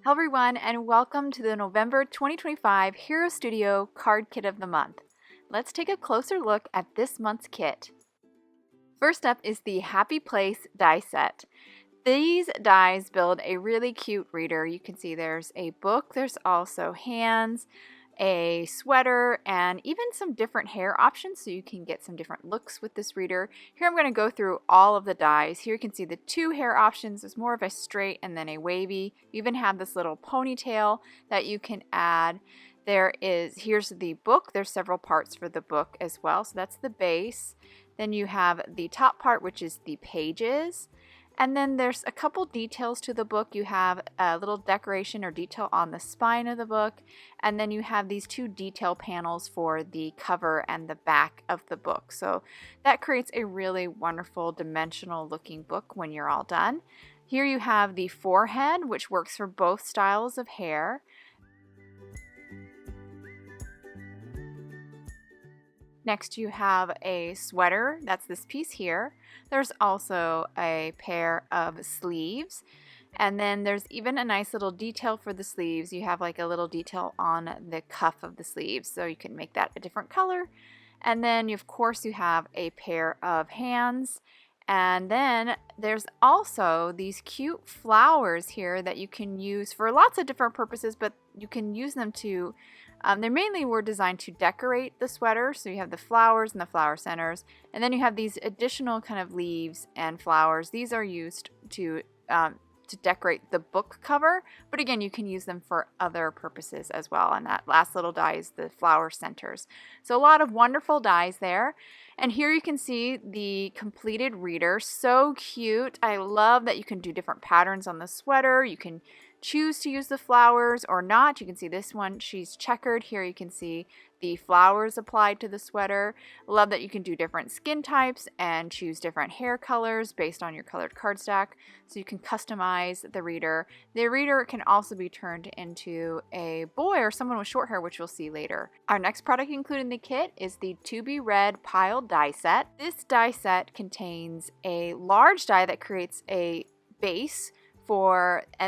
Hello everyone, and welcome to the November 2025 Hero Studio Card Kit of the Month. Let's take a closer look at this month's kit. First up is the Happy Place die set. These dies build a really cute reader. You can see there's a book, there's also hands, a sweater, and even some different hair options, so you can get some different looks with this reader. Here I'm going to go through all of the dies. Here you can see the two hair options. There's more of a straight and then a wavy. You even have this little ponytail that you can add. Here's the book. There's several parts for the book as well. So that's the base. Then you have the top part, which is the pages. And then there's a couple details to the book. You have a little decoration or detail on the spine of the book. And then you have these two detail panels for the cover and the back of the book. So that creates a really wonderful dimensional looking book when you're all done. Here you have the forehead, which works for both styles of hair. Next you have a sweater, that's this piece here. There's also a pair of sleeves, and then there's even a nice little detail for the sleeves. You have like a little detail on the cuff of the sleeves, so you can make that a different color. And then of course you have a pair of hands, and then there's also these cute flowers here that you can use for lots of different purposes, but you can use them to they mainly were designed to decorate the sweater, so you have the flowers and the flower centers, and then you have these additional kind of leaves and flowers. These are used to decorate the book cover, but again, you can use them for other purposes as well. And that last little die is the flower centers. So a lot of wonderful dies there. And here you can see the completed reader. So cute. I love that you can do different patterns on the sweater. You can choose to use the flowers or not. You can see this one, she's checkered. Here you can see the flowers applied to the sweater. Love that you can do different skin types and choose different hair colors based on your colored cardstock, so you can customize the reader. The reader can also be turned into a boy or someone with short hair, which we'll see later. Our next product included in the kit is the To Be Read pile die set. This die set contains a large die that creates a base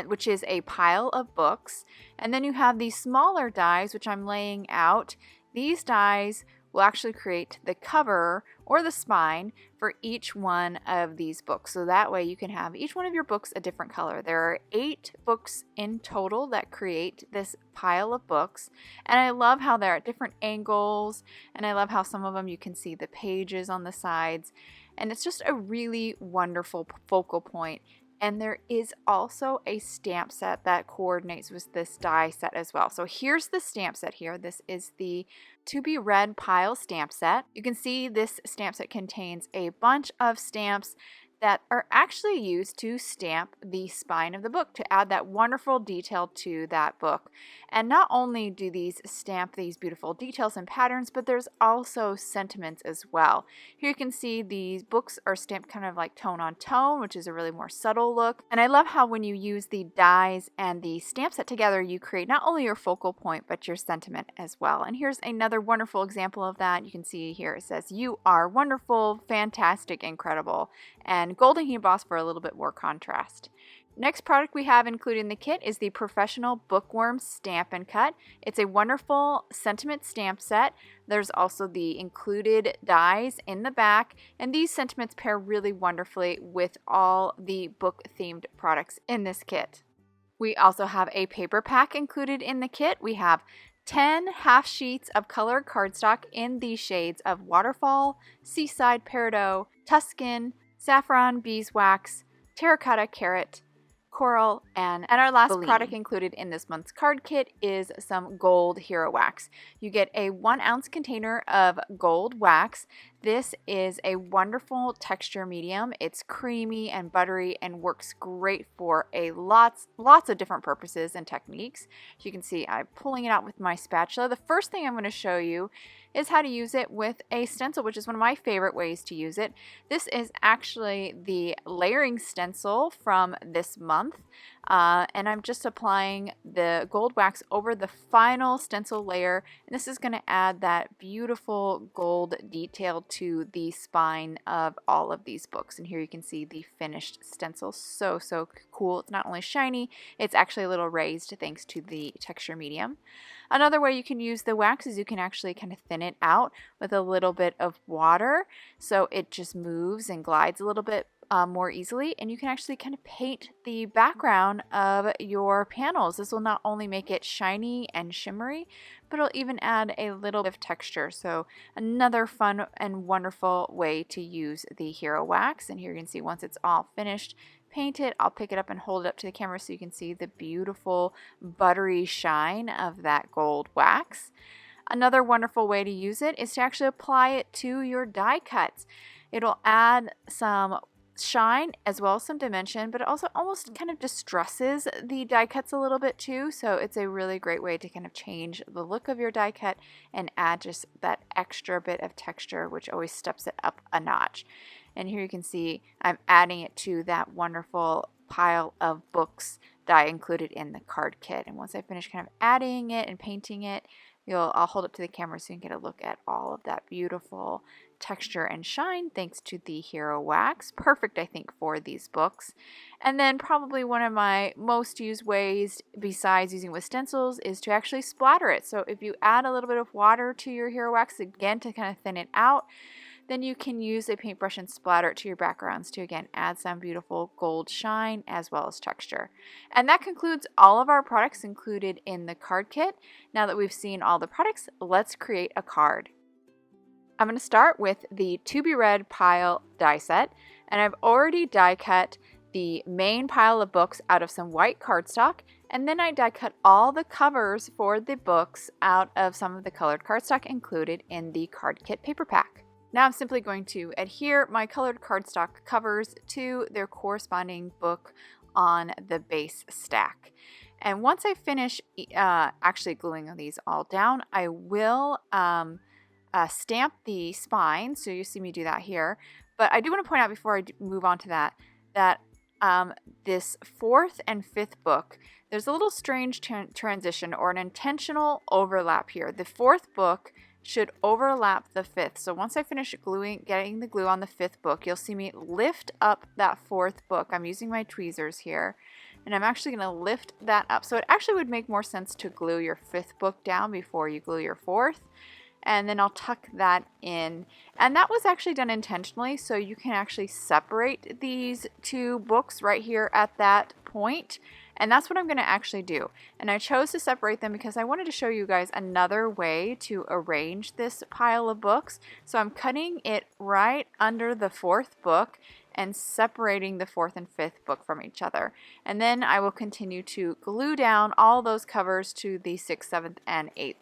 which is a pile of books, and then you have these smaller dies which I'm laying out. These dies will actually create the cover or the spine for each one of these books, so that way you can have each one of your books a different color. There are 8 books in total that create this pile of books, and I love how they're at different angles, and I love how some of them you can see the pages on the sides, and it's just a really wonderful focal point. And there is also a stamp set that coordinates with this die set as well. So here's the stamp set here. This is the To Be Read pile stamp set. You can see this stamp set contains a bunch of stamps that are actually used to stamp the spine of the book to add that wonderful detail to that book. And not only do these stamp these beautiful details and patterns, but there's also sentiments as well. Here you can see these books are stamped kind of like tone on tone, which is a really more subtle look. And I love how when you use the dies and the stamp set together, you create not only your focal point, but your sentiment as well. And here's another wonderful example of that. You can see here it says, "You are wonderful, fantastic, incredible," and golden heat embossed for a little bit more contrast. Next product we have included in the kit is the Professional Bookworms Stamp and Cut. It's a wonderful sentiment stamp set. There's also the included dies in the back, and these sentiments pair really wonderfully with all the book themed products in this kit. We also have a paper pack included in the kit. We have 10 half sheets of colored cardstock in the shades of Waterfall, Seaside Peridot, Tuscan, Saffron Beeswax, Terracotta Carrot, Coral, and our last product included in this month's card kit is some gold hero wax. You get a 1 ounce container of gold wax. This is a wonderful texture medium. It's creamy and buttery and works great for lots of different purposes and techniques. As you can see, I'm pulling it out with my spatula. The first thing I'm going to show you is how to use it with a stencil, which is one of my favorite ways to use it. This is actually the layering stencil from this month. and I'm just applying the gold wax over the final stencil layer, and this is going to add that beautiful gold detail to the spine of all of these books. And here you can see the finished stencil. So cool. It's not only shiny, it's actually a little raised thanks to the texture medium. Another way you can use the wax is you can actually kind of thin it out with a little bit of water, so it just moves and glides a little bit more easily, and you can actually kind of paint the background of your panels. This will not only make it shiny and shimmery, but it'll even add a little bit of texture. So another fun and wonderful way to use the hero wax. And here you can see once it's all finished, paint it. I'll pick it up and hold it up to the camera so you can see the beautiful buttery shine of that gold wax. Another wonderful way to use it is to actually apply it to your die cuts. It'll add some shine as well as some dimension, but it also almost kind of distresses the die cuts a little bit too, so it's a really great way to kind of change the look of your die cut and add just that extra bit of texture, which always steps it up a notch. And here you can see I'm adding it to that wonderful pile of books that I included in the card kit. And once I finish kind of adding it and painting it, I'll hold up to the camera so you can get a look at all of that beautiful texture and shine thanks to the hero wax. Perfect, I think, for these books. And then probably one of my most used ways besides using with stencils is to actually splatter it. So if you add a little bit of water to your hero wax, again, to kind of thin it out, then you can use a paintbrush and splatter it to your backgrounds to, again, add some beautiful gold shine as well as texture. And that concludes all of our products included in the card kit. Now that we've seen all the products, let's create a card. I'm going to start with the To Be Read pile die set, and I've already die cut the main pile of books out of some white cardstock, and then I die cut all the covers for the books out of some of the colored cardstock included in the card kit paper pack. Now I'm simply going to adhere my colored cardstock covers to their corresponding book on the base stack. And once I finish actually gluing these all down, I will stamp the spine. So you see me do that here. But I do want to point out before I move on to that, that this fourth and fifth book, there's a little strange transition or an intentional overlap here. The fourth book should overlap the fifth. So once I finish getting the glue on the fifth book, you'll see me lift up that fourth book. I'm using my tweezers here, and I'm actually going to lift that up. So it actually would make more sense to glue your fifth book down before you glue your fourth. And then I'll tuck that in. And that was actually done intentionally, so you can actually separate these two books right here at that point. And that's what I'm going to actually do. And I chose to separate them because I wanted to show you guys another way to arrange this pile of books. So I'm cutting it right under the fourth book and separating the fourth and fifth book from each other. And then I will continue to glue down all those covers to the sixth, seventh, and eighth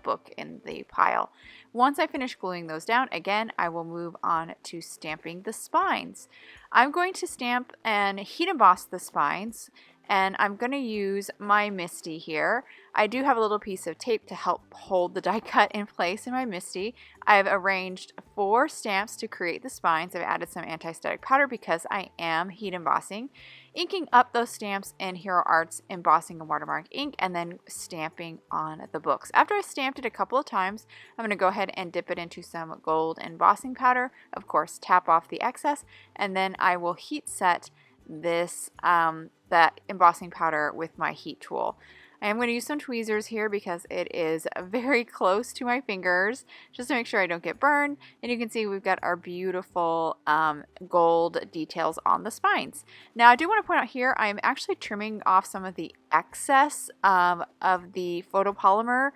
book in the pile. Once I finish gluing those down, again, I will move on to stamping the spines. I'm going to stamp and heat emboss the spines, and I'm going to use my MISTI here. I do have a little piece of tape to help hold the die cut in place in my MISTI. I've arranged 4 stamps to create the spines. I've added some anti-static powder because I am heat embossing, inking up those stamps in Hero Arts embossing and watermark ink, and then stamping on the books. After I stamped it a couple of times, I'm going to go ahead and dip it into some gold embossing powder. Of course, tap off the excess, and then I will heat set this that embossing powder with my heat tool. I am going to use some tweezers here because it is very close to my fingers, just to make sure I don't get burned. And you can see we've got our beautiful gold details on the spines. Now I do want to point out here, I'm actually trimming off some of the excess of the photopolymer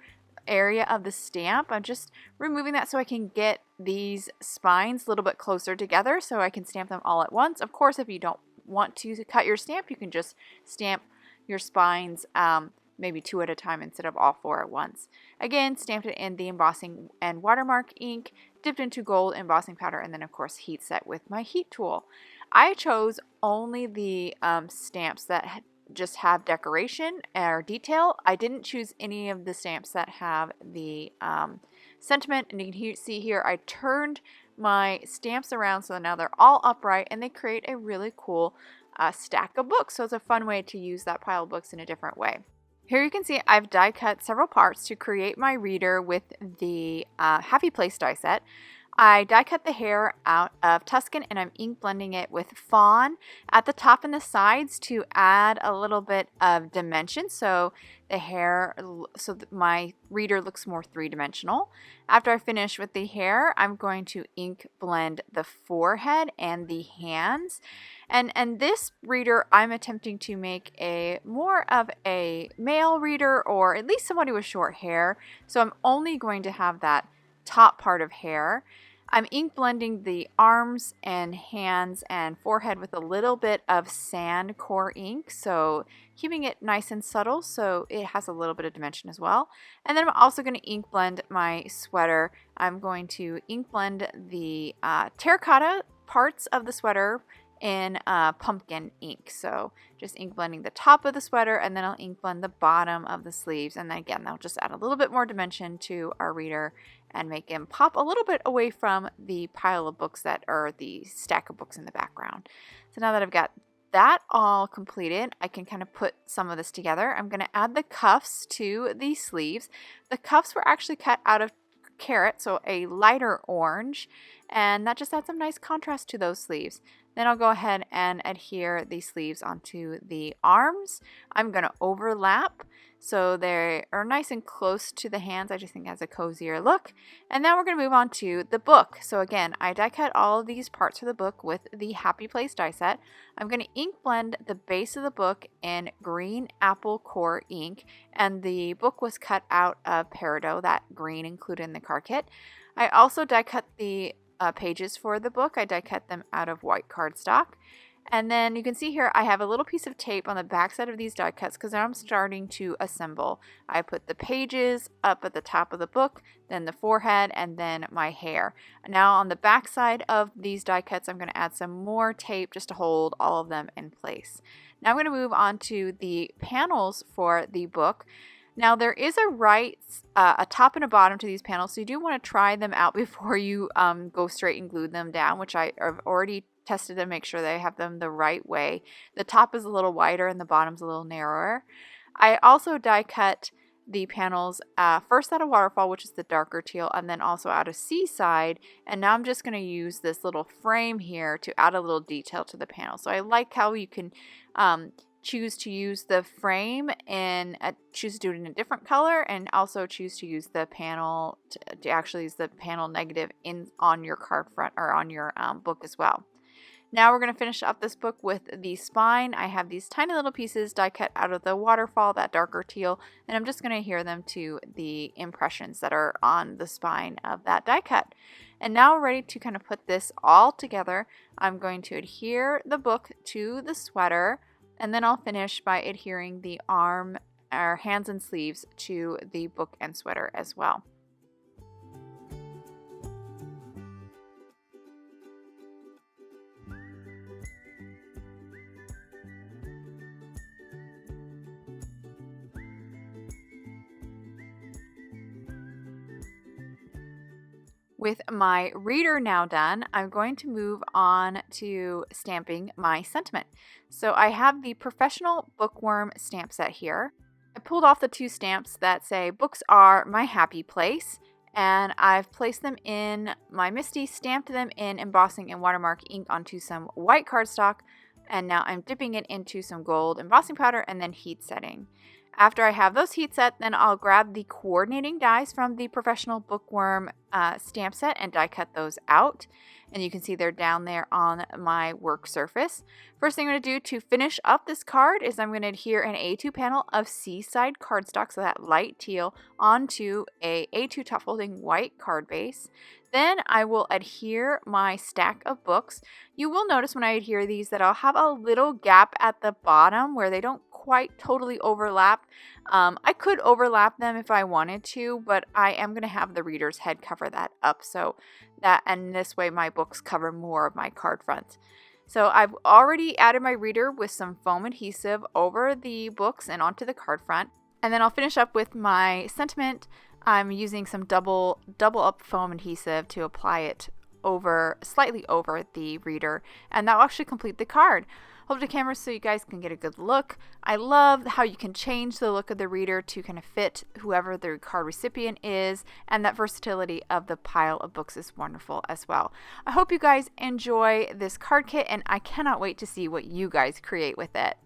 area of the stamp. I'm just removing that so I can get these spines a little bit closer together so I can stamp them all at once. Of course, if you don't want to cut your stamp, you can just stamp your spines maybe 2 at a time instead of all 4 at once. Again, stamped it in the embossing and watermark ink, dipped into gold embossing powder, and then of course heat set with my heat tool. I chose only the stamps that just have decoration or detail. I didn't choose any of the stamps that have the sentiment, and you can see here I turned my stamps around so now they're all upright and they create a really cool stack of books. So it's a fun way to use that pile of books in a different way. Here you can see I've die cut several parts to create my reader with the Happy Place die set. I die cut the hair out of Tuscan and I'm ink blending it with fawn at the top and the sides to add a little bit of dimension so the hair, so that my reader looks more three-dimensional. After I finish with the hair, I'm going to ink blend the forehead and the hands. And this reader, I'm attempting to make a more of a male reader, or at least somebody with short hair. So I'm only going to have that top part of hair. I'm ink blending the arms and hands and forehead with a little bit of sand core ink, so keeping it nice and subtle so it has a little bit of dimension as well. And then I'm also going to ink blend my sweater. I'm going to ink blend the terracotta parts of the sweater in pumpkin ink. So just ink blending the top of the sweater, and then I'll ink blend the bottom of the sleeves, and then again that'll just add a little bit more dimension to our reader and make him pop a little bit away from the pile of books that are the stack of books in the background. So now that I've got that all completed, I can kind of put some of this together. I'm going to add the cuffs to the sleeves. The cuffs were actually cut out of carrot, so a lighter orange, and that just adds some nice contrast to those sleeves. Then I'll go ahead and adhere the sleeves onto the arms. I'm going to overlap so they are nice and close to the hands. I just think it has a cozier look. And now we're going to move on to the book. So again, I die cut all of these parts of the book with the Happy Place die set. I'm going to ink blend the base of the book in green apple core ink, and the book was cut out of peridot, that green included in the card kit. I also die cut the pages for the book. I die cut them out of white cardstock. And then you can see here I have a little piece of tape on the back side of these die cuts because I'm starting to assemble. I put the pages up at the top of the book, then the forehead, and then my hair. Now on the back side of these die cuts, I'm going to add some more tape just to hold all of them in place. Now I'm going to move on to the panels for the book. Now there is a top and a bottom to these panels, so you do want to try them out before you go straight and glue them down, which I have already tested to make sure they have them the right way. The top is a little wider and the bottom's a little narrower. I also die cut the panels first out of Waterfall, which is the darker teal, and then also out of Seaside. And now I'm just going to use this little frame here to add a little detail to the panel. So I like how you can choose to use the frame and choose to do it in a different color, and also choose to use the panel to actually use the panel negative on your card front or on your book as well. Now we're going to finish up this book with the spine. I have these tiny little pieces die cut out of the Waterfall, that darker teal, and I'm just going to adhere them to the impressions that are on the spine of that die cut. And now we're ready to kind of put this all together. I'm going to adhere the book to the sweater, and then I'll finish by adhering the arm or hands and sleeves to the book and sweater as well. With my reader now done, I'm going to move on to stamping my sentiment. So I have the Professional Bookworm stamp set here. I pulled off the two stamps that say books are my happy place, and I've placed them in my Misty, stamped them in embossing and watermark ink onto some white cardstock, and now I'm dipping it into some gold embossing powder and then heat setting. After I have those heat set, then I'll grab the coordinating dies from the Professional Bookworm stamp set and die cut those out. And you can see they're down there on my work surface. First thing I'm going to do to finish up this card is I'm going to adhere an A2 panel of Seaside cardstock, so that light teal, onto a A2 top folding white card base. Then I will adhere my stack of books. You will notice when I adhere these that I'll have a little gap at the bottom where they don't quite totally overlap. I could overlap them if I wanted to, but I am going to have the reader's head cover that up, so that, and this way my books cover more of my card front. So I've already added my reader with some foam adhesive over the books and onto the card front, and then I'll finish up with my sentiment. I'm using some double up foam adhesive to apply it slightly over the reader, and that will actually complete the card. hold the camera so you guys can get a good look. I love how you can change the look of the reader to kind of fit whoever the card recipient is, and that versatility of the pile of books is wonderful as well. I hope you guys enjoy this card kit, and I cannot wait to see what you guys create with it.